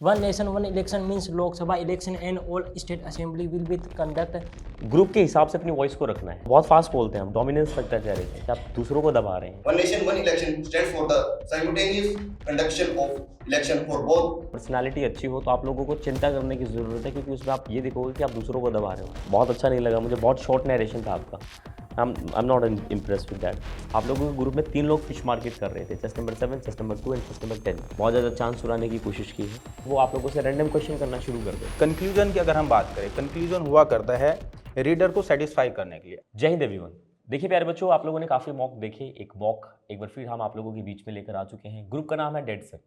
One nation, one election means Lok Sabha election and all state assembly will be conduct. Group के हिसाब से अपनी voice को रखना है। बहुत फास्ट बोलते हैं हम, डोमिनेंस लगता है चेहरे पे कि आप दूसरों को दबा रहे हैं। One nation, one election stands for the simultaneous conduction of election for both. Personality अच्छी हो तो आप लोगों को चिंता करने की ज़रूरत है, क्योंकि उसमें आप ये देखोगे कि आप दूसरों को दबा रहे हो। बहुत अच्छा नहीं लगा मुझे, बहुत शॉर्ट नरेशन था आपका। I am not impressed with that. आप लोगों के ग्रुप में 3 लोग फिश मार्केट कर रहे थे, chest number 7, chest number 2 and chest number 10। बहुत ज़्यादा चांस चुराने की कोशिश की है। वो आप लोगों से रैंडम क्वेश्चन करना शुरू कर दे। कंक्लूजन की अगर हम बात करें, कंक्लूजन हुआ करता है रीडर को सेटिस्फाई करने के लिए। जय हिंद एवरीवन। देखिए प्यारे बच्चों, आप लोगों ने काफ़ी मॉक देखे। एक मॉक एक बार फिर हम आप लोगों के बीच में लेकर आ चुके हैं। ग्रुप का नाम है डेड सेट।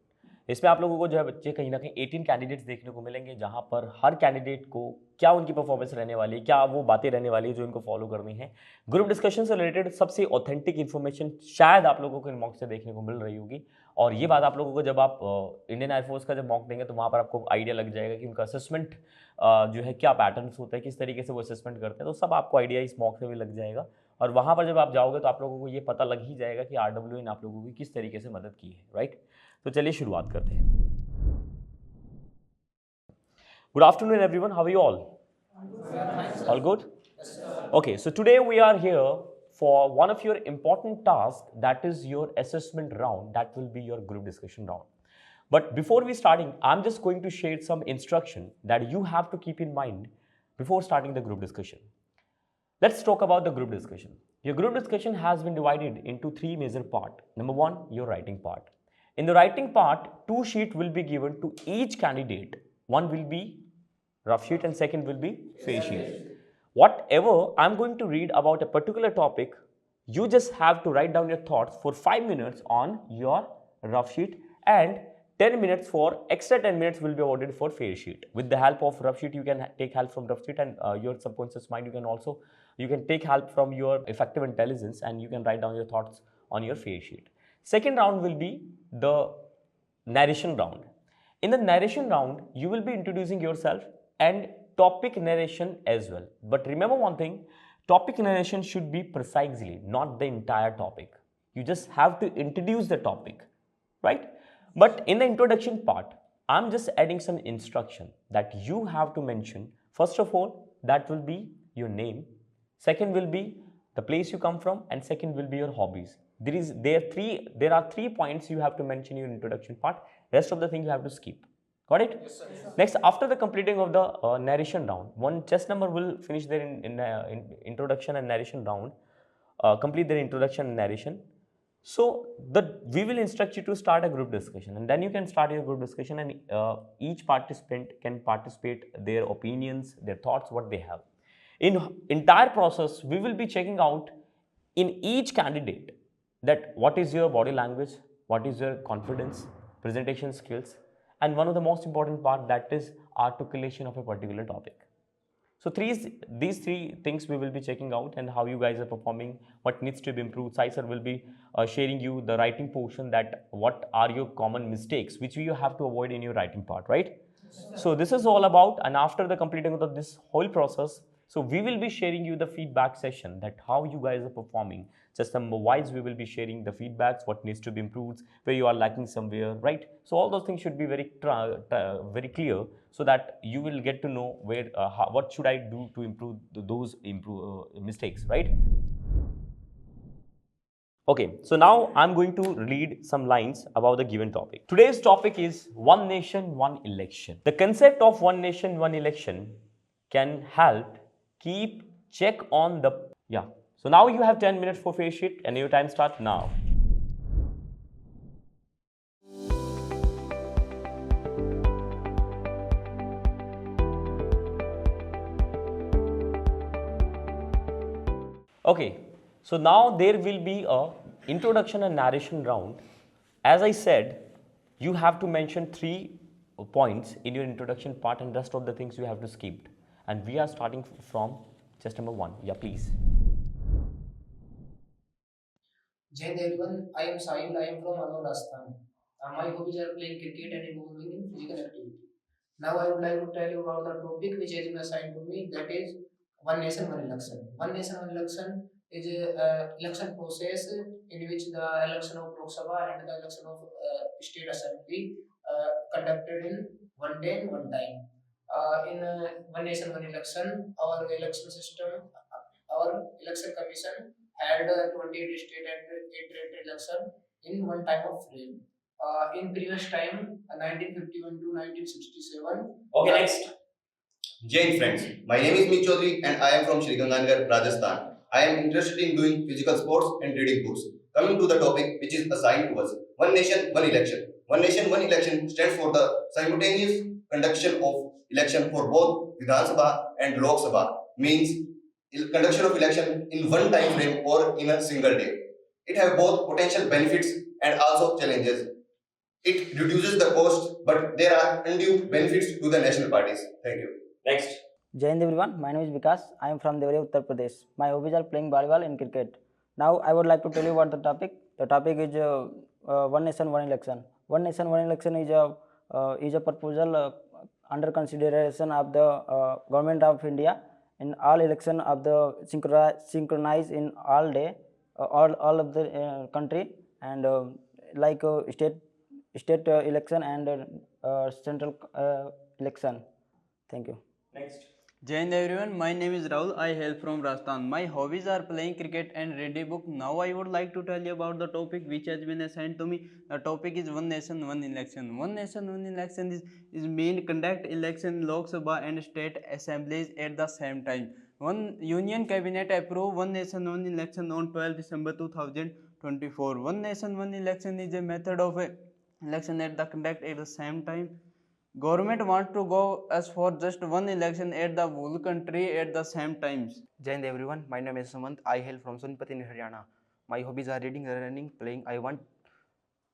इसमें आप लोगों को जो है बच्चे कहीं ना कहीं 18 कैंडिडेट्स देखने को मिलेंगे, जहां पर हर कैंडिडेट को क्या उनकी परफॉर्मेंस रहने वाली है, क्या वो बातें रहने वाली है जो इनको फॉलो करनी है। ग्रुप डिस्कशन से रिलेटेड सबसे ऑथेंटिक इन्फॉर्मेशन शायद आप लोगों को इन मॉक से देखने को मिल रही होगी। और ये बात आप लोगों को जब आप इंडियन एयरफोर्स का जब मॉक देंगे तो वहाँ पर आपको आइडिया लग जाएगा कि उनका असेसमेंट जो है क्या पैटर्न्स होता है, किस तरीके से वो असेसमेंट करते हैं। तो सब आपको आइडिया इस मॉक से भी लग जाएगा। और वहाँ पर जब आप जाओगे तो आप लोगों को ये पता लग ही जाएगा कि RWA ने आप लोगों की किस तरीके से मदद की है, राइट। तो चलिए शुरुआत करते हैं। Good afternoon, everyone. How are you all? All good? Okay, so today we are here for one of your important tasks, that is your assessment round. That will be your group discussion round. But before we starting, I'm just going to share some instruction that you have to keep in mind before starting the group discussion. Let's talk about the group discussion. Your group discussion has been divided into 3 major parts. Number 1, your writing part. In the writing part, 2 sheets will be given to each candidate. One will be rough sheet and second will be fair sheet. Whatever I'm going to read about a particular topic, you just have to write down your thoughts for 5 minutes on your rough sheet, and 10 minutes for extra 10 minutes will be awarded for fair sheet. With the help of rough sheet, you can take help from rough sheet, and your subconscious mind, you can take help from your effective intelligence, and you can write down your thoughts on your fair sheet. Second round will be the narration round. In the narration round, you will be introducing yourself and topic narration as well. But remember one thing, topic narration should be precisely, not the entire topic. You just have to introduce the topic, right? But in the introduction part, I'm just adding some instruction that you have to mention. First of all, that will be your name. Second will be the place you come from, and second will be your hobbies. There are three points you have to mention in your introduction part. Rest of the thing you have to skip. Got it? Yes, sir. Next, after the completing of the narration round, one chess number will finish their in introduction and narration round, complete their introduction and narration. So we will instruct you to start a group discussion, and then you can start your group discussion, and each participant can participate their opinions, their thoughts, what they have. In entire process, we will be checking out in each candidate that what is your body language, what is your confidence, presentation skills, and one of the most important part, that is articulation of a particular topic. So these three things we will be checking out, and how you guys are performing, what needs to be improved. Sai sir will be sharing you the writing portion, that what are your common mistakes which you have to avoid in your writing part, right? So this is all about, and after the completing of this whole process, so we will be sharing you the feedback session, that how you guys are performing. Just number wise, we will be sharing the feedbacks, what needs to be improved, where you are lacking somewhere, right? So all those things should be very clear, so that you will get to know where what should I do to improve those mistakes, right? Okay, so now I'm going to read some lines about the given topic. Today's topic is One Nation, One Election. The concept of One Nation, One Election can help keep check on the, yeah. So now you have 10 minutes for face sheet, and your time starts now. Okay, so now there will be a introduction and narration round. As I said, you have to mention 3 points in your introduction part, and rest of the things you have to skip. And we are starting from just number 1. Yeah, please. Jai everyone, I am Sahil. I am from Alwar, Rajasthan. My hobbies are playing cricket and involving in physical activity. Now I would like to tell you about the topic which has been assigned to me, that is One Nation, One Election. One Nation, One Election is a election process in which the election of Lok Sabha and the election of State Assembly conducted in one day and one time. In one nation, one election, our election system, our election commission held 28 state and 8 territory election in one time of frame. In previous time, 1951 to 1967. Okay, next. Jain friends, my name is Meet Chaudhary and I am from Shri Gangangar, Rajasthan. I am interested in doing physical sports and reading books. Coming to the topic which is assigned to us, One Nation, One Election. One Nation, One Election stands for the simultaneous conduction of election for both Vidhan Sabha and Lok Sabha, means conduction of election in one time frame or in a single day. It have both potential benefits and also challenges. It reduces the cost, but there are undue benefits to the national parties. Thank you. Next. Jai Hind everyone, my name is Vikas. I am from Devariya, Uttar Pradesh. My hobbies are playing volleyball and cricket. Now I would like to tell you about the topic. The topic is One Nation, One Election. One Nation, One Election is a proposal under consideration of the government of India in all election of the synchronized in all day, all of the country, and state election and central election. Thank you. Next. Jai Hind everyone, my name is Rahul. I hail from Rajasthan. My hobbies are playing cricket and reading book. Now I would like to tell you about the topic which has been assigned to me. The topic is One Nation, One Election. One Nation, One Election is mean conduct election in Lok Sabha and state assemblies at the same time. One Union Cabinet approved One Nation, One Election on 12 December 2024. One Nation, One Election is a method of election at the conduct at the same time. Government want to go as for just one election at the whole country at the same times. Jai Hind everyone, my name is Sumant. I hail from Sonipat in Haryana. My hobbies are reading, running, playing.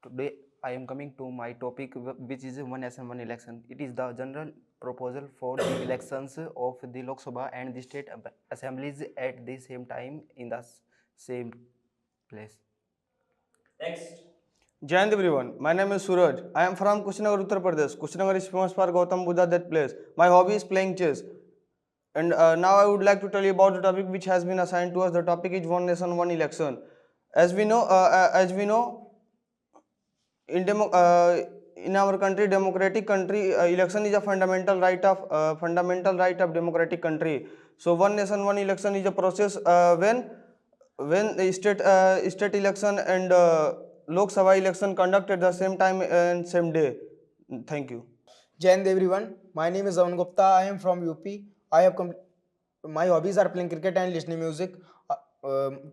Today I am coming to my topic which is One Nation, One Election. It is the general proposal for the elections of the Lok Sabha and the state assemblies at the same time in the same place. Next. Jai Hind everyone, my name is Suraj. I am from Kushinagar, Uttar Pradesh. Kushinagar is famous for Gautam Buddha that place. My hobby is playing chess. And now I would like to tell you about the topic which has been assigned to us. The topic is One Nation, One Election. As we know, in our country, democratic country, election is a fundamental right of democratic country. So One Nation, One Election is a process when the state election and Lok Sabha election conducted at the same time and same day. Thank you. Jai Hind everyone, my name is Avan Gupta. I am from UP. My hobbies are playing cricket and listening music.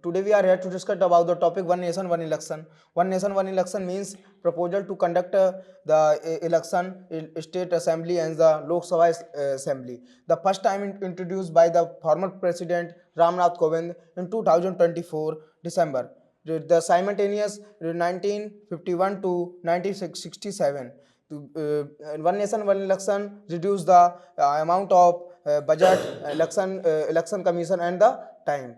Today we are here to discuss about the topic One Nation, One Election. One Nation, One Election means proposal to conduct the election in state assembly and the Lok Sabha assembly. The first time introduced by the former president Ramnath Kovind in 2024 December. The simultaneous 1951 to 1967. One Nation, One Election reduce the amount of budget, election commission and the time.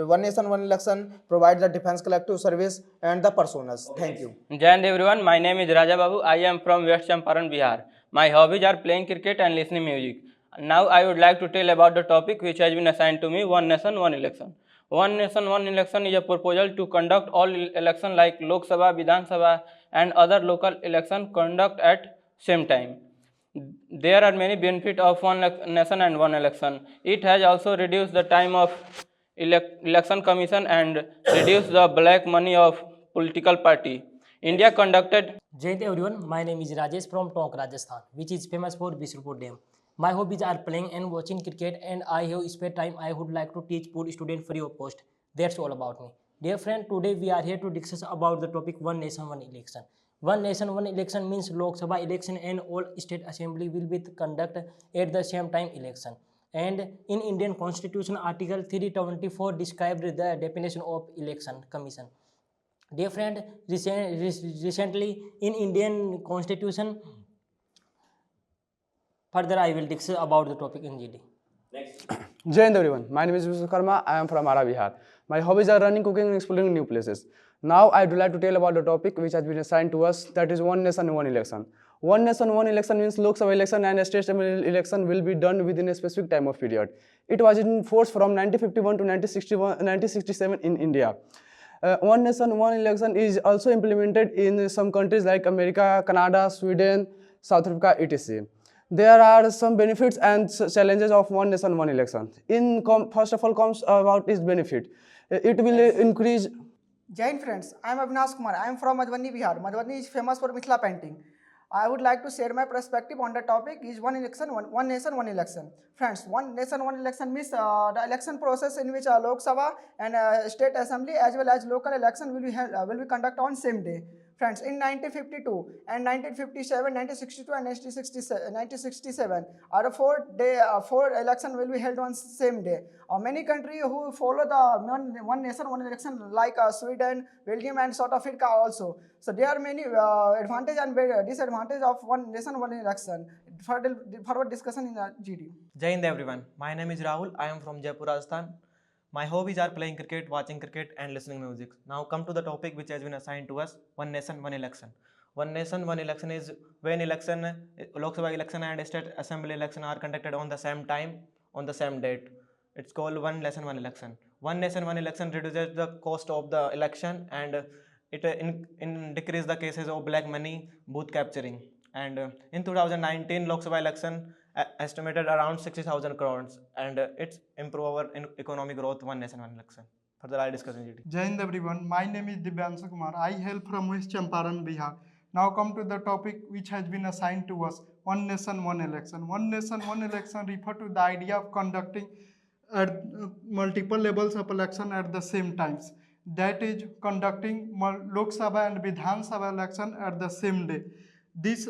One Nation, One Election provides the defense collective service and the personas. Thank you. Jai Hind everyone, my name is Raja Babu. I am from West Champaran, Bihar. My hobbies are playing cricket and listening music. Now I would like to tell about the topic which has been assigned to me, One Nation, One Election. One Nation, One Election is a proposal to conduct all election like Lok Sabha, Vidhan Sabha and other local election conduct at same time. There are many benefits of One Nation and One Election. It has also reduced the time of election commission and reduced the black money of political party. India conducted. Jai Hind everyone, my name is Rajesh from Tonk, Rajasthan, which is famous for Bisrupur Dam. My hobbies are playing and watching cricket, and I have spare time. I would like to teach poor students free of cost. That's all about me. Dear friend, today we are here to discuss about the topic One Nation, One Election. One Nation, One Election means Lok Sabha election and all state assembly will be conducted at the same time election. And in Indian Constitution, Article 324 described the definition of election commission. Dear friend, recently in Indian Constitution, further I will discuss about the topic in GD. Next. Jai Hind everyone, my name is Vishwakarma. I am from Ara, Bihar. My hobbies are running, cooking and exploring new places. Now I would like to tell about the topic which has been assigned to us, that is One Nation, One Election. One Nation, One Election means Lok Sabha election and state assembly election will be done within a specific time of period. It was in force from 1951 to 1967 in India. One Nation, One Election is also implemented in some countries like America, Canada, Sweden, South Africa, etc. There are some benefits and challenges of one nation, one election. First of all, comes about its benefit. It will increase. Jai Hind friends, I am Avinash Kumar. I am from Madhubani, Bihar. Madhubani is famous for Mithila painting. I would like to share my perspective on the topic is one election, one nation, one election. Friends, one nation, one election means the election process in which Lok Sabha and state assembly as well as local election will be conducted on same day. Friends, in 1952 and 1957, 1962 and 1967, four election will be held on same day. Many countries who follow the one nation, one election like Sweden, Belgium and South Africa also. So there are many advantage and disadvantage of one nation, one election. Further discussion in GD. Jai Hind everyone. My name is Rahul. I am from Jaipur, Rajasthan. My hobbies are playing cricket, watching cricket and listening music. Now come to the topic which has been assigned to us, one nation, one election. One nation, one election is when election, Lok Sabha election and state assembly election are conducted on the same time, on the same date. It's called one nation, one election. One nation, one election reduces the cost of the election and it decrease the cases of black money, booth capturing. And in 2019 Lok Sabha election estimated around 60,000 crores and it's improve our economic growth, one nation, one election. Further I'll discuss in GD. Jai Hind everyone, my name is Divyanshu Kumar. I hail from West Champaran, Bihar. Now come to the topic which has been assigned to us, one nation, one election. One nation, one election refer to the idea of conducting at multiple levels of election at the same times. That is conducting Lok Sabha and Vidhan Sabha election at the same day. This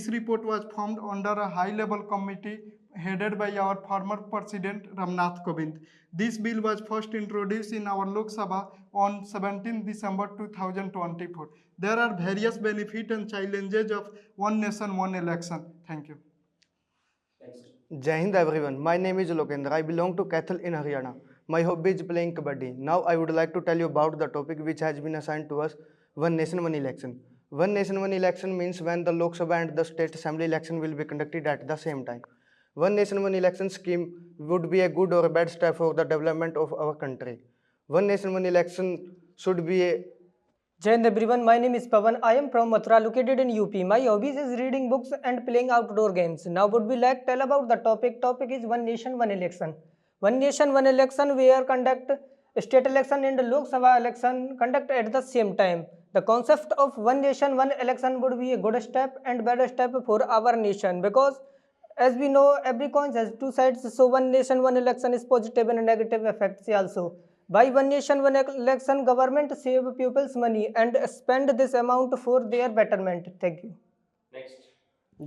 report was formed under a high-level committee headed by our former President Ramnath Kovind. This bill was first introduced in our Lok Sabha on 17 December 2024. There are various benefits and challenges of one nation, one election. Thank you. Jai Hind everyone, my name is Lokendra. I belong to Kaithal in Haryana. My hobby is playing kabaddi. Now I would like to tell you about the topic which has been assigned to us, one nation, one election. One nation, one election means when the Lok Sabha and the state assembly election will be conducted at the same time. One nation, one election scheme would be a good or a bad step for the development of our country. One nation, one election should be a... Jai Hind everyone, my name is Pavan. I am from Mathura, located in UP. My hobbies is reading books and playing outdoor games. Now would we like to tell about the topic. Topic is one nation, one election. One nation, one election where conduct state election and Lok Sabha election conduct at the same time. The concept of one nation, one election would be a good step and bad step for our nation because as we know every coin has two sides, so one nation, one election is positive and negative effects also. By one nation, one election, government save people's money and spend this amount for their betterment. Thank you. Next.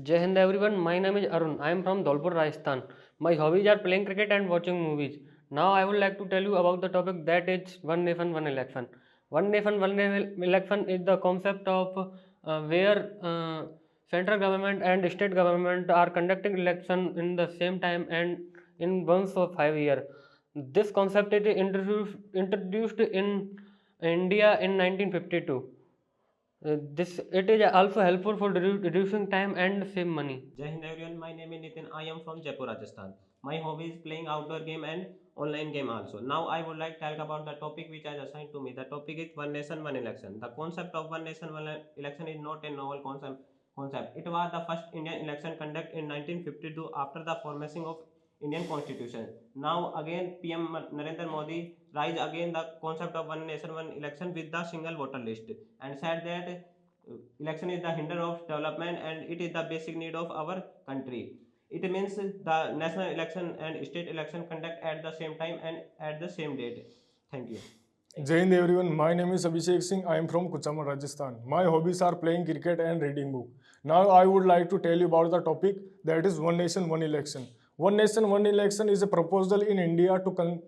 Jai Hind everyone, my name is Arun. I am from Dholpur, Rajasthan. My hobbies are playing cricket and watching movies. Now I would like to tell you about the topic that is one nation, one election. One nation, one election is the concept of where central government and state government are conducting election in the same time and in once of 5 years. This concept is introduced in India in 1952. It is also helpful for reducing time and save money. Jai Hind everyone, my name is Nitin. I am from Jaipur, Rajasthan. My hobby is playing outdoor game and online game also. Now I would like to talk about the topic which is assigned to me. The topic is one nation, one election. The concept of one nation, one election is not a novel concept. It was the first Indian election conducted in 1952 after the formation of Indian Constitution. Now again PM Narendra Modi rise again the concept of one nation, one election with the single voter list and said that election is the hinder of development and it is the basic need of our country. It means the national election and state election conduct at the same time and at the same date. Thank you. Jai Hind everyone, my name is Abhishek Singh. I am from Kuchaman, Rajasthan. My hobbies are playing cricket and reading book. Now I would like to tell you about the topic that is one nation, one election. One nation, one election is a proposal in India to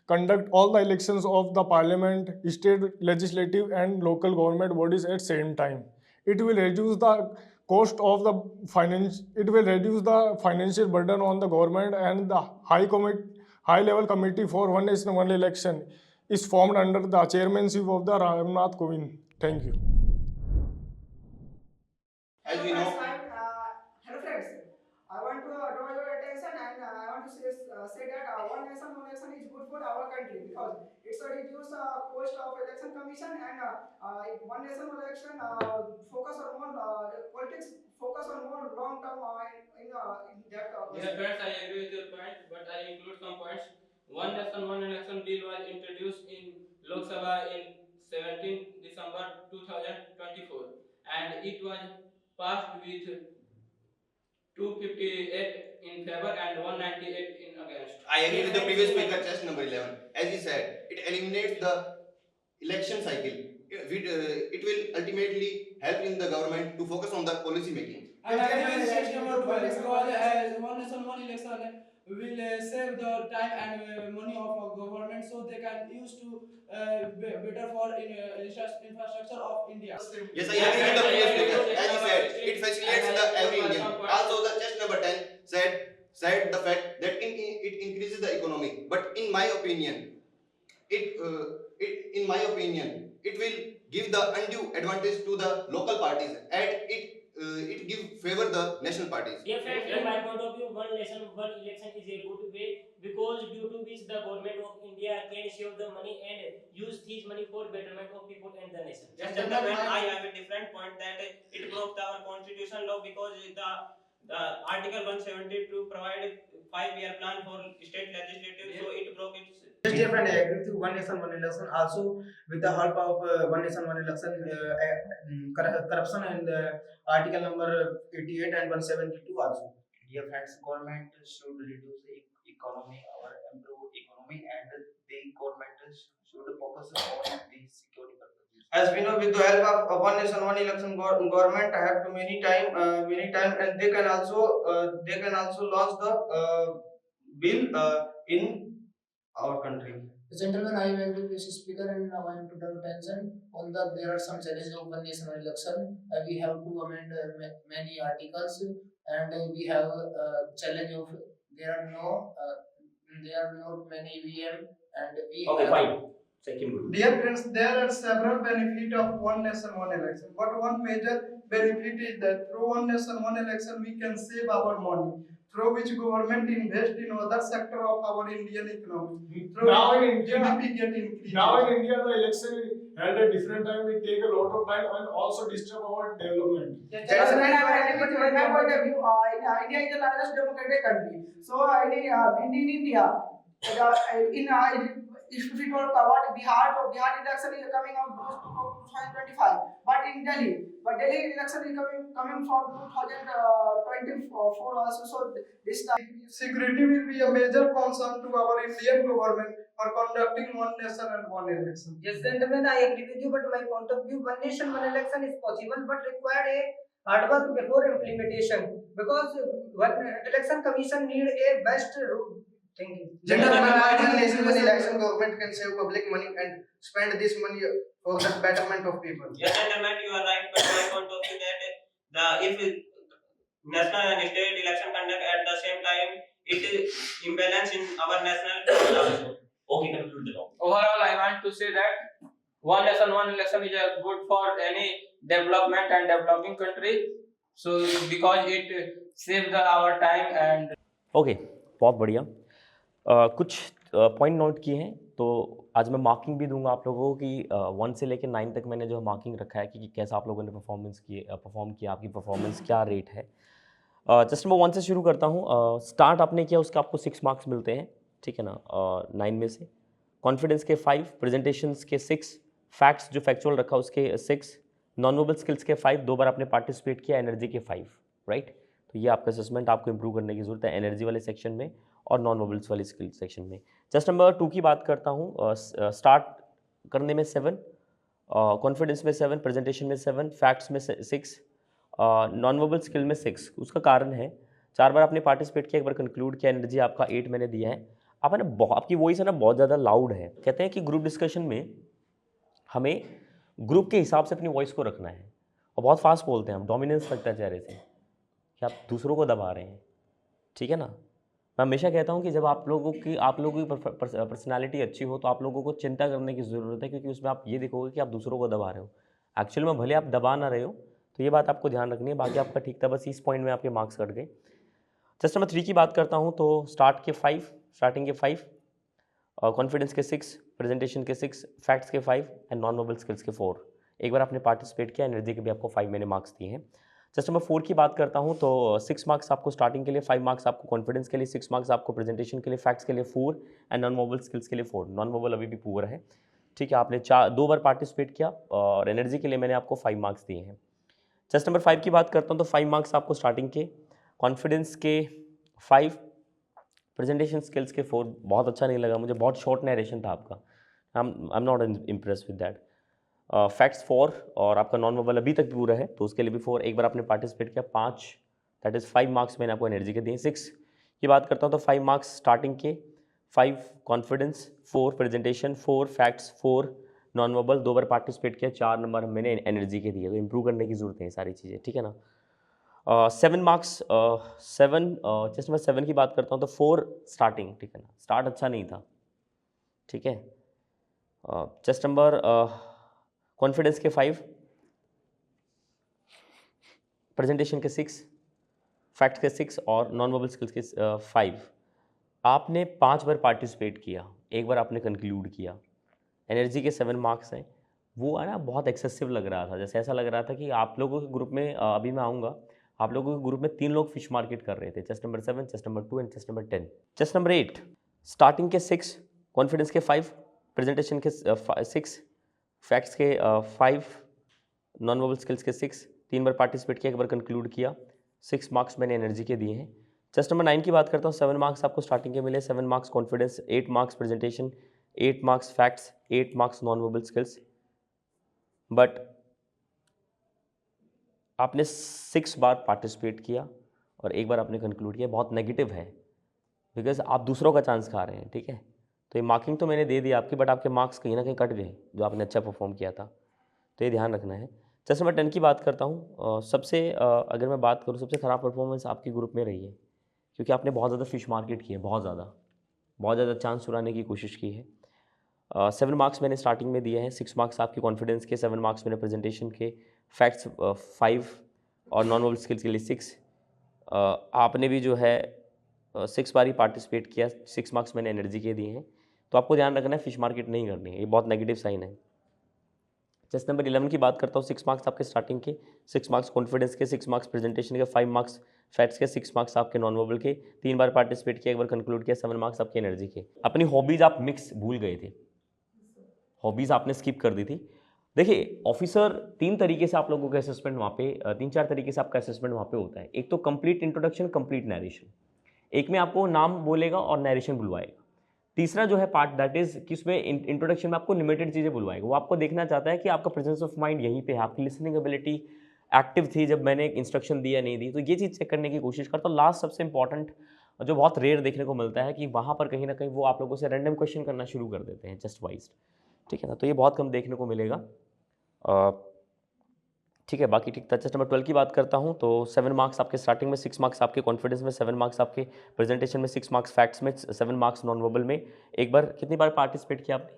conduct all the elections of the parliament, state legislative and local government bodies at same time. It will reduce the cost of the finance. It will reduce the financial burden on the government, and the high level committee for one nation, one election is formed under the chairmanship of the Ramnath Kovind. Thank you. As we know, Hello friends, I want to draw your attention and I want want to say that one nation, one election is good for our country because it's a reduce cost of election commission and one nation, one election focus on more politics, focus on more long term in that. Dear friends, I agree with your point, but I include some points. One nation, one election bill was introduced in Lok Sabha in 17 December 2024 and it was passed with 258 in favor and 198 in against. I agree with the previous speaker, chest number 11. As he said, it eliminates the election cycle. It will ultimately help in the government to focus on the policy making. And I agree with chest number 12 because as one nation, one election will save the time and money of our government so they can use to better for infrastructure of India. Yes, I agree with the previous speaker. As he said, it facilitates the every Indian. Also, the chest number 10 said the fact that it increases the economy. But in my opinion, it will give the undue advantage to the local parties and it give favor the national parties. Dear friends, in my point of view, one nation, one election is a good way because due to which the government of India can save the money and use this money for betterment of people and the nation. Just gentlemen, I have a different point that it broke our constitution law because the Article 172 provide 5-year plan for state legislative, so it broke its. Yes, dear friend, I agree with one nation, one election. Also, with the help of one nation, one election, corruption and article number 88 and 172 also. Dear friends, government should reduce the economy or improve economy, and the government should focus on the security purposes. As we know, with the help of one nation, one election, government have to many time, and they can also launch the bill in our country. Gentlemen, I am agree with the speaker and now I am to draw attention on there are some challenges of one nation, one election. We have to amend many articles and we have challenge of there are not many EVM and we Okay, have. fine. Second group. Dear friends, there are several benefits of one nation, one election. But one major benefit is that through one nation, one election, we can save our money, through which government invest in other sector of our Indian economy. Through Now in which India, GDP get increased. Now in India, the election is held at different time. It take a lot of time and also disturb our development. That's when I agree with my point of view. India is the largest democratic country. So in India, if we talk about Bihar election is coming out 2025. But in Delhi election is coming from 2024 also. So this time Security will be a major concern to our Indian government for conducting one nation and one election. Yes, gentlemen, I agree with you, but my point of view, one nation, one election is possible, but required a hard work before implementation because one election commission need a best thinking. Gentlemen, one nation, one election, government can save public money and spend this money for the betterment of people. Yes, gentlemen, you are right, but my point of view that if national and state election conduct at the same time, it is imbalance in our national. Okay, conclude the talk. Overall, I want to say that one nation, one election is good for any development and developing country. So because it saves our time and. Okay बहुत बढ़िया कुछ point note किए हैं तो आज मैं marking भी दूंगा आप लोगों को कि 1 से लेकर 9 तक मैंने जो मार्किंग रखा है कि कैसा आप लोगों ने परफॉर्म किया आपकी परफॉर्मेंस क्या रेट है जस्ट नंबर 1 से शुरू करता हूँ स्टार्ट आपने किया उसका आपको 6 मार्क्स मिलते हैं ठीक है ना 9 में से कॉन्फिडेंस के 5 प्रेजेंटेशंस के 6 फैक्ट्स जो फैक्चुअल रखा उसके 6 नॉन वर्बल स्किल्स के 5 2 बार आपने पार्टिसिपेट किया एनर्जी के 5 राइट तो ये आपका असेसमेंट आपको इंप्रूव करने की ज़रूरत है एनर्जी वाले सेक्शन में और नॉन वर्बल्स वाले स्किल सेक्शन में जस्ट नंबर 2 की बात करता हूँ स्टार्ट करने में 7 कॉन्फिडेंस में 7 प्रेजेंटेशन में 7 फैक्ट्स में 6 नॉन वर्बल स्किल में 6 उसका कारण है 4 बार आपने पार्टिसिपेट किया एक बार कंक्लूड किया एनर्जी आपका 8 मैंने दिया है आपकी वॉइस है ना बहुत ज़्यादा लाउड है कहते हैं कि ग्रुप डिस्कशन में हमें ग्रुप के हिसाब से अपनी वॉइस को रखना है और बहुत फास्ट बोलते हैं हम डोमिनेंस लगता है चेहरे से कि आप दूसरों को दबा रहे हैं ठीक है ना मैं हमेशा कहता हूँ कि जब आप लोगों की पर्सनालिटी अच्छी हो तो आप लोगों को चिंता करने की ज़रूरत है क्योंकि उसमें आप ये देखोगे कि आप दूसरों को दबा रहे हो एक्चुअल में भले आप दबा ना रहे हो तो ये बात आपको ध्यान रखनी है बाकी आपका ठीक था बस इस पॉइंट में आपके मार्क्स कट गए टेस्ट नंबर 3 की बात करता हूँ तो स्टार्टिंग के 5, कॉन्फिडेंस के 6, प्रेजेंटेशन के 6, फैक्ट्स के 5 एंड नॉन वर्बल स्किल्स के 4। एक बार आपने पार्टिसिपेट किया, एनर्जी के भी आपको 5 मैंने मार्क्स दिए हैं। टेस्ट नंबर 4 की बात करता हूँ तो 6 मार्क्स आपको स्टार्टिंग के लिए, 5 मार्क्स आपको कॉन्फिडेंस के लिए, 6 मार्क्स आपको प्रेजेंटेशन के लिए, फैक्ट्स के लिए 4 एंड नॉन वर्बल स्किल्स के लिए 4। नॉन वर्बल अभी भी पुअर है, ठीक है। आपने 2 बार पार्टिसिपेट किया और एनर्जी के लिए मैंने आपको 5 मार्क्स दिए हैं। टेस्ट नंबर 5 की बात करता हूँ तो 5 मार्क्स आपको स्टार्टिंग के, कॉन्फिडेंस के 5, प्रेजेंटेशन स्किल्स के 4। बहुत अच्छा नहीं लगा मुझे, बहुत शॉर्ट नरेशन था आपका, I am not impress with that. Facts 4 और आपका नॉन वर्बल अभी तक पूरा है तो उसके लिए भी 4। एक बार आपने पार्टिसिपेट किया 5, दैट इज़ 5 मार्क्स मैंने आपको एनर्जी के दिए। 6 की बात करता हूँ तो 5 मार्क्स स्टार्टिंग के, 5 confidence, 4 presentation, 4 facts, 4 non verbal, 2 बार पार्टिसिपेट किया, 4 नंबर मैंने एनर्जी के दिए। तो इंप्रूव करने की जरूरत है ये सारी चीज़ें, ठीक है ना। 7 मार्क्स, 7 टेस्ट नंबर 7 की बात करता हूँ तो 4 स्टार्टिंग, ठीक है ना, स्टार्ट अच्छा नहीं था, ठीक है। टेस्ट नंबर कॉन्फिडेंस के 5, प्रेजेंटेशन के 6, फैक्ट्स के 6 और नॉन वर्बल स्किल्स के 5। आपने 5 बार पार्टिसिपेट किया, एक बार आपने कंक्लूड किया, एनर्जी के 7 मार्क्स हैं। वो है ना बहुत एक्सेसिव लग रहा था, जैसे ऐसा लग रहा था कि आप लोगों के ग्रुप में अभी मैं आऊँगा, आप लोगों के ग्रुप में 3 लोग फिश मार्केट कर रहे थे। Test number 7, test number 2 and test number 10। Test number 8 starting के 6, कॉन्फिडेंस के 5, प्रेजेंटेशन के 6, फैक्ट्स के 5, नॉन वर्बल स्किल्स के 6। 3 बार पार्टिसिपेट किया, एक बार कंक्लूड किया, 6 मार्क्स मैंने एनर्जी के दिए हैं। टेस्ट नंबर 9 की बात करता हूँ, 7 मार्क्स आपको स्टार्टिंग के मिले, 7 marks confidence, 8 marks presentation, 8 marks facts, 8 marks non verbal skills. But आपने 6 बार पार्टिसिपेट किया और एक बार आपने कंक्लूड किया, बहुत नेगेटिव है बिकॉज आप दूसरों का चांस खा रहे हैं, ठीक है। तो ये मार्किंग तो मैंने दे दी आपकी, बट आपके मार्क्स कहीं ना कहीं कट गए जो आपने अच्छा परफॉर्म किया था, तो ये ध्यान रखना है। टेस्ट नंबर 10 की बात करता हूँ, अगर मैं बात करूँ सबसे ख़राब परफॉर्मेंस आपके ग्रुप में रही है, क्योंकि आपने बहुत ज़्यादा फिश मार्केट की है, बहुत ज़्यादा चांस चुराने की कोशिश की है। 7 मार्क्स मैंने स्टार्टिंग में दिए हैं, 6 मार्क्स आपके कॉन्फिडेंस के, 7 मार्क्स मैंने प्रेजेंटेशन के, फैक्ट्स 5 और नॉन वर्बल स्किल्स के लिए 6। आपने भी जो है 6 बार ही पार्टिसिपेट किया, 6 मार्क्स मैंने एनर्जी के दिए हैं। तो आपको ध्यान रखना है, फिश मार्केट नहीं करनी है, ये बहुत नेगेटिव साइन है। टेस्ट नंबर 11 की बात करता हूँ, 6 मार्क्स आपके स्टार्टिंग के, 6 मार्क्स कॉन्फिडेंस के, 6 मार्क्स प्रेजेंटेशन के, 5 मार्क्स फैक्ट्स के, 6 मार्क्स आपके नॉन वर्बल के, 3 बार पार्टिसिपेट किया, एक बार कंक्लूड किया, 7 मार्क्स आपकी एनर्जी के। अपनी हॉबीज़ आप मिक्स भूल गए थे, हॉबीज़ आपने स्किप कर दी थी। देखिए ऑफिसर 3 तरीके से आप लोगों का असेसमेंट वहाँ पे 3-4 तरीके से आपका असेसमेंट वहाँ पे होता है। एक तो कंप्लीट इंट्रोडक्शन, कंप्लीट नरेशन, एक में आपको नाम बोलेगा और नरेशन बुलवाएगा। तीसरा जो है पार्ट दैट इज कि उसमें इंट्रोडक्शन में आपको लिमिटेड चीज़ें बुलवाएगा, वो आपको देखना चाहता है कि आपका प्रेजेंस ऑफ माइंड यहीं पे है, आपकी लिसनिंग एबिलिटी एक्टिव थी जब मैंने इंस्ट्रक्शन दिया नहीं दी, तो ये चीज़ चेक करने की कोशिश करता हूँ। लास्ट सबसे इंपॉर्टेंट जो बहुत रेयर देखने को मिलता है कि वहाँ पर कहीं ना कहीं वो आप लोगों से रैंडम क्वेश्चन करना शुरू कर देते हैं जस्ट वाइज, ठीक है ना, तो ये बहुत कम देखने को मिलेगा, ठीक है। बाकी ठीक था। टेस्ट नंबर 12 की बात करता हूँ तो 7 मार्क्स आपके स्टार्टिंग में, 6 मार्क्स आपके कॉन्फिडेंस में, 7 मार्क्स आपके प्रेजेंटेशन में, 6 मार्क्स फैक्ट्स में, 7 मार्क्स नॉन वर्बल में। एक बार कितनी बार पार्टिसिपेट किया आपने?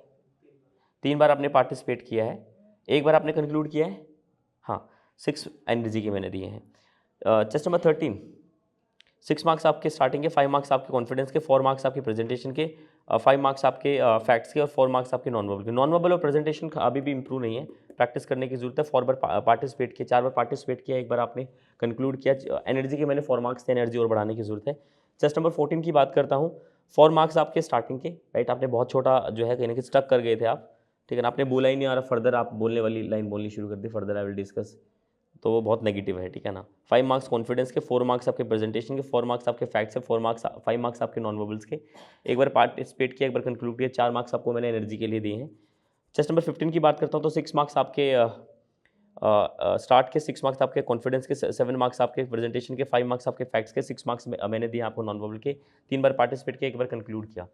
3 बार आपने पार्टिसिपेट किया है, एक बार आपने कंक्लूड किया है, हाँ 6 एनर्जी के मैंने दिए हैं। टेस्ट नंबर 13, 6 मार्क्स आपके स्टार्टिंग के, 5 मार्क्स आपके कॉन्फिडेंस के, 4 मार्क्स आपके प्रेजेंटेशन के, 5 मार्क्स आपके फैक्ट्स के और 4 मार्क्स आपके नॉन वर्बल के। नॉन वर्बल और प्रेजेंटेशन अभी भी इंप्रूव नहीं है, प्रैक्टिस करने की जरूरत है। 4 बार पार्टिसिपेट किया, 4 बार पार्टिसिपेट किया, एक बार आपने कंक्लूड किया। एनर्जी के मैंने 4 मार्क्स थे, एनर्जी और बढ़ाने की जरूरत है। टेस्ट नंबर 14 की बात करता हूँ, 4 मार्क्स आपके स्टार्टिंग के, राइट, आपने बहुत छोटा जो है कहीं ना कहीं स्टक कर गए थे आप, ठीक है ना, आपने बोला ही नहीं, और फर्दर आप बोलने वाली लाइन बोलनी शुरू कर दी, फर्दर आई विल डिस्कस, तो वो बहुत नेगेटिव है, ठीक है ना। 5 मार्क्स कॉन्फिडेंस के, 4 मार्क्स आपके प्रेजेंटेशन के, 4 मार्क्स आपके फैक्ट्स के, 5 मार्क्स आपके नॉन वर्बल्स के, एक बार पार्टिसिपेट किया, एक बार कंक्लूड किया, 4 मार्क्स आपको मैंने एनर्जी के लिए दिए हैं। टेस्ट नंबर 15 की बात करता हूँ तो 6 मार्क्स आपके स्टार्ट के, 6 मार्क्स आपके कॉन्फिडेंस के, 7 मार्क्स आपके प्रेजेंटेशन के, 5 मार्क्स आपके फैक्ट्स के, 6 मार्क्स मैंने दिए आपको नॉन वर्बल के, 3 बार पार्टिसिपेट किया, एक बार कंक्लूड किया।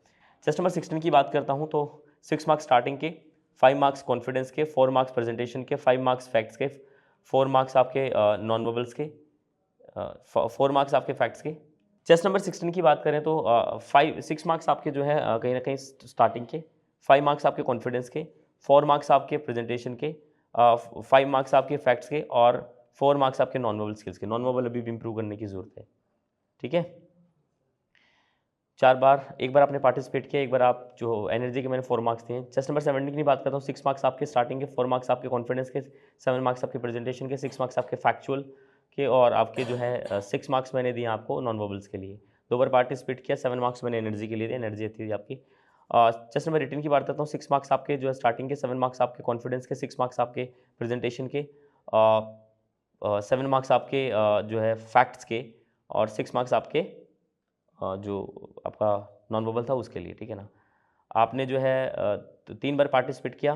टेस्ट नंबर 16 की बात करता हूँ तो 6 मार्क्स स्टार्टिंग के, 5 मार्क्स कॉन्फिडेंस के, 4 मार्क्स प्रेजेंटेशन के, 5 मार्क्स फैक्ट्स के, 4 मार्क्स आपके नॉन वर्बल्स के, 4 मार्क्स आपके फैक्ट्स के। टेस्ट नंबर 16 की बात करें तो 6 मार्क्स आपके जो है कहीं ना कहीं स्टार्टिंग के, 5 मार्क्स आपके कॉन्फिडेंस के, 4 मार्क्स आपके प्रेजेंटेशन के, 5 मार्क्स आपके फैक्ट्स के और 4 मार्क्स आपके नॉन वर्बल स्किल्स के। नॉन वर्बल अभी भी इंप्रूव करने की ज़रूरत है, ठीक है। 4 बार, एक बार आपने पार्टिसिपेट किया, एक बार आप जो एनर्जी के मैंने 4 मार्क्स दिए। चेस्ट नंबर 17 की बात करता हूँ, 6 मार्क्स आपके स्टार्टिंग के, 4 मार्क्स आपके कॉन्फिडेंस के, 7 मार्क्स आपके प्रेजेंटेशन के, 6 मार्क्स आपके फैक्चुअल के, और आपके जो है 6 मार्क्स मैंने दिए आपको नॉन वर्बल्स के लिए। 2 बार पार्टिसिपेट किया, 7 मार्क्स मैंने एनर्जी के लिए दिए, एनर्जी थी आपकी। चेस्ट नंबर 18 की बात करता हूँ, 6 मार्क्स आपके जो है स्टार्टिंग के, 7 मार्क्स आपके कॉन्फिडेंस के, 6 मार्क्स आपके प्रेजेंटेशन के, 7 मार्क्स आपके जो है फैक्ट्स के, और 6 मार्क्स आपके जो आपका नॉन वर्बल था उसके लिए, ठीक है ना। आपने जो है 3 बार पार्टिसिपेट किया,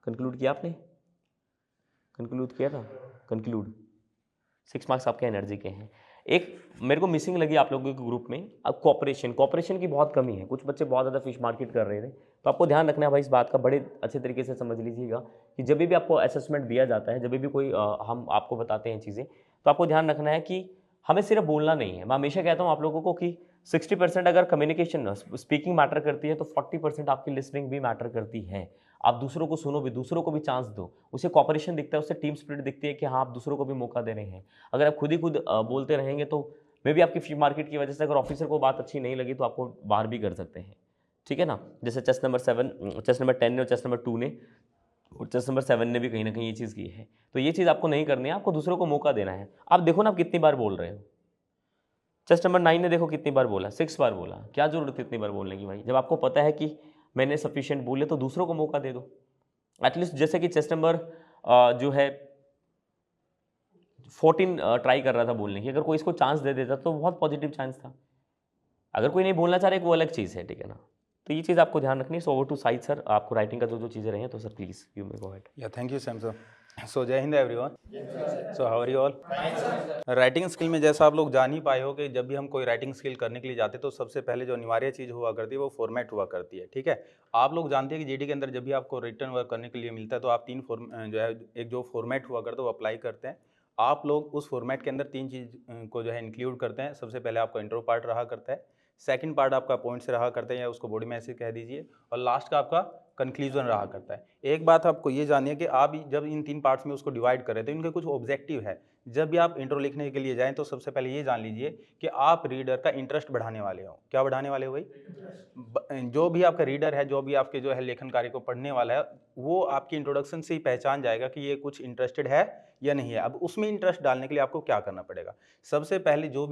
कंक्लूड किया आपने, कंक्लूड किया था, कंक्लूड। 6 मार्क्स आपके एनर्जी के हैं। एक मेरे को मिसिंग लगी आप लोगों के ग्रुप में, अब कोऑपरेशन की बहुत कमी है। कुछ बच्चे बहुत ज़्यादा फिश मार्केट कर रहे थे, तो आपको ध्यान रखना है भाई इस बात का, बड़े अच्छे तरीके से समझ लीजिएगा कि जब भी आपको असेसमेंट दिया जाता है, जब भी कोई हम आपको बताते हैं चीज़ें, तो आपको ध्यान रखना है कि हमें सिर्फ बोलना नहीं है। मैं हमेशा कहता हूँ आप लोगों को कि 60% अगर कम्युनिकेशन स्पीकिंग मैटर करती है, तो 40% आपकी लिसनिंग भी मैटर करती है। आप दूसरों को सुनो भी, दूसरों को भी चांस दो, उसे कॉपरेशन दिखता है, उससे टीम स्पिरिट दिखती है कि हाँ आप दूसरों को भी मौका दे रहे हैं। अगर आप खुद ही खुद बोलते रहेंगे तो मे भी आपकी फ्री मार्केट की वजह से अगर ऑफिसर को बात अच्छी नहीं लगी तो आपको बाहर भी कर सकते हैं, ठीक है ना। जैसे चेस्ट नंबर 10 ने और चेस्ट नंबर 2 ने और चेस्ट नंबर 7 ने भी कहीं ना कहीं ये चीज़ की है। तो ये चीज़ आपको नहीं करनी है, आपको दूसरों को मौका देना है। आप देखो ना आप कितनी बार बोल रहे हो। चेस्ट नंबर 9 ने देखो कितनी बार बोला, 6 बार बोला। क्या जरूरत है इतनी बार बोलने की भाई? जब आपको पता है कि मैंने सफिशिएंट बोले तो दूसरों को मौका दे दो एटलीस्ट। जैसे कि चेस्ट नंबर जो है 14 ट्राई कर रहा था बोलने की, अगर कोई इसको चांस दे देता तो बहुत पॉजिटिव चांस था। अगर कोई नहीं बोलना चाह रहा है वो अलग चीज़ है, ठीक है ना। तो ये चीज़ आपको ध्यान रखनी है। So over to side sir, आपको राइटिंग का जो चीज़ें रही हैं तो sir please you may go ahead. या thank you Sam sir. So Jai Hind everyone. So how are you all? Writing skill में जैसा आप लोग जान ही पाए हो कि जब भी हम कोई राइटिंग स्किल करने के लिए जाते हैं तो सबसे पहले जो अनिवार्य चीज़ हुआ करती है वो फॉर्मेट हुआ करती है, ठीक है। आप लोग जानते हैं कि जीडी के अंदर जब भी आपको रिटर्न वर्क करने के लिए मिलता है तो आप 3 जो है एक जो फॉर्मेट हुआ करता है वो अप्लाई करते हैं। आप लोग उस फॉर्मेट के अंदर 3 चीज़ को जो है इंक्लूड करते हैं। सबसे पहले आपका इंट्रो पार्ट रहा करता है, सेकंड पार्ट आपका पॉइंट्स रहा करते हैं या उसको बॉडी मैसेज कह दीजिए, और लास्ट का आपका कंक्लूजन रहा करता है। एक बात आपको ये जानिए कि आप जब इन 3 पार्ट्स में उसको डिवाइड करें तो इनके कुछ ऑब्जेक्टिव है। जब भी आप इंट्रो लिखने के लिए जाएं तो सबसे पहले ये जान लीजिए कि आप रीडर का इंटरेस्ट बढ़ाने वाले हो। क्या बढ़ाने वाले हो भाई? जो भी आपका रीडर है, जो भी आपके जो है लेखन कार्य को पढ़ने वाला है, वो आपकी इंट्रोडक्शन से ही पहचान जाएगा कि ये कुछ इंटरेस्टेड है या नहीं है। अब उसमें इंटरेस्ट डालने के लिए आपको क्या करना पड़ेगा? सबसे पहले जो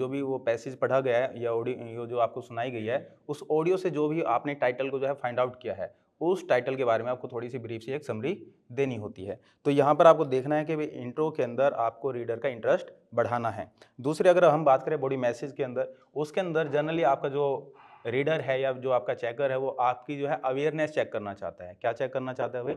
भी वो पैसेज पढ़ा गया है या ऑडियो जो आपको सुनाई गई है, उस ऑडियो से जो भी आपने टाइटल को जो है फाइंड आउट किया है, उस टाइटल के बारे में आपको थोड़ी सी ब्रीफ सी एक समरी देनी होती है। तो यहाँ पर आपको देखना है कि भाई इंट्रो के अंदर आपको रीडर का इंटरेस्ट बढ़ाना है। दूसरे अगर हम बात करें बॉडी मैसेज के अंदर, उसके अंदर जनरली आपका जो रीडर है या जो आपका चेकर है वो आपकी जो है अवेयरनेस चेक करना चाहता है। क्या चेक करना चाहता है भाई?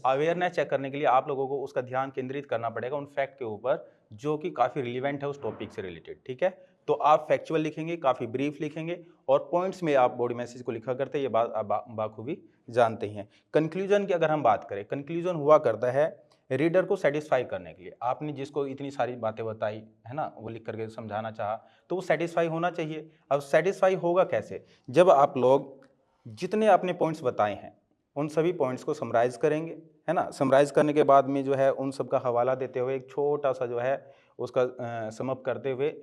अवेयरनेस चेक करने के लिए आप लोगों को उसका ध्यान केंद्रित करना पड़ेगा उन फैक्ट के ऊपर जो कि काफ़ी रिलीवेंट है उस टॉपिक से रिलेटेड, ठीक है। तो आप फैक्चुअल लिखेंगे, काफ़ी ब्रीफ लिखेंगे और पॉइंट्स में आप बॉडी मैसेज को लिखा करते हैं। ये बात आप बाखूबी जानते हैं। कंक्लूजन की अगर हम बात करें, कंक्लूजन हुआ करता है रीडर को सेटिस्फाई करने के लिए। आपने जिसको इतनी सारी बातें बताई है ना, वो लिख करके समझाना चाहा, तो वो सेटिस्फाई होना चाहिए। अब सेटिस्फाई होगा कैसे? जब आप लोग जितने आपने पॉइंट्स बताए हैं उन सभी पॉइंट्स को समराइज़ करेंगे, है ना। समराइज़ करने के बाद में जो है उन सब का हवाला देते हुए एक छोटा सा जो है उसका समअप करते हुए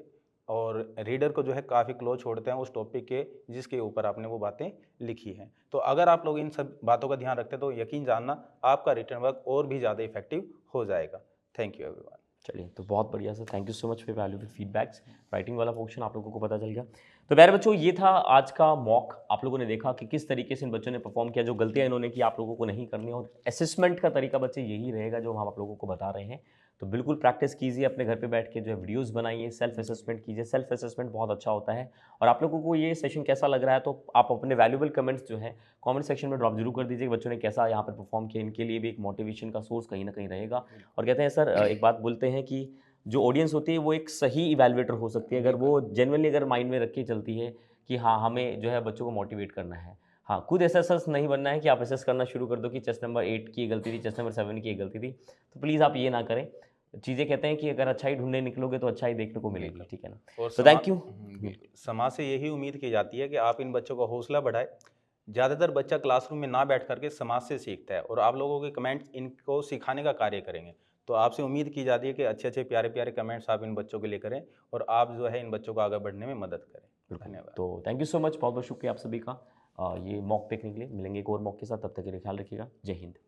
और रीडर को जो है काफ़ी क्लोज छोड़ते हैं उस टॉपिक के जिसके ऊपर आपने वो बातें लिखी हैं। तो अगर आप लोग इन सब बातों का ध्यान रखते हैं तो यकीन जानना आपका रिटर्न वर्क और भी ज़्यादा इफेक्टिव हो जाएगा। Thank you everyone. चलिए, तो बहुत बढ़िया sir, thank you so much for valuable feedbacks. Writing वाला पोर्शन आप लोगों को पता चल गया। तो प्यारे बच्चों, ये था आज का मॉक। आप लोगों ने देखा कि किस तरीके से इन बच्चों ने परफॉर्म किया, जो गलतियां इन्होंने की आप लोगों को नहीं करनी, और असेसमेंट का तरीका बच्चे यही रहेगा जो हम आप लोगों को बता रहे हैं। तो बिल्कुल प्रैक्टिस कीजिए, अपने घर पे बैठ के जो है वीडियोस बनाइए, सेल्फ असेसमेंट कीजिए। सेल्फ असेसमेंट बहुत अच्छा होता है। और आप लोगों को ये सेशन कैसा लग रहा है तो आप अपने वैल्यूबल कमेंट्स जो है कमेंट सेक्शन में ड्रॉप जरूर कर दीजिए कि बच्चों ने कैसा यहाँ पर परफॉर्म किया। इनके लिए भी एक मोटिवेशन का सोर्स कहीं ना कहीं रहेगा। और कहते हैं सर, एक बात बोलते हैं कि जो ऑडियंस होती है वो एक सही इवैल्यूएटर हो सकती है अगर वो जेन्युइनली अगर माइंड में रख के चलती है कि हाँ हमें जो है बच्चों को मोटिवेट करना है। हाँ, खुद एसेसर्स नहीं बनना है कि आप एसेस करना शुरू कर दो कि चेस्ट नंबर 8 की गलती थी, चेस्ट नंबर 7 की गलती थी। तो प्लीज़ आप ये ना करें। चीज़ें कहते हैं कि अगर अच्छाई ढूंढने निकलोगे तो अच्छाई देखने को मिलेगी, ठीक है ना। और तो थैंक यू। समाज से यही उम्मीद की जाती है कि आप इन बच्चों का हौसला बढ़ाएं। ज़्यादातर बच्चा क्लासरूम में ना बैठ करके समाज से सीखता है और आप लोगों के कमेंट्स इनको सिखाने का कार्य करेंगे। तो आपसे उम्मीद की जाती है कि अच्छे अच्छे प्यारे प्यारे कमेंट्स आप इन बच्चों के लिए करें और आप जो है इन बच्चों को आगे बढ़ने में मदद करें। धन्यवाद। तो थैंक यू सो मच, बहुत बहुत शुक्रिया आप सभी का ये मॉक देखने के लिए। मिलेंगे एक और मॉक के साथ, तब तक के लिए ख्याल रखिएगा। जय हिंद।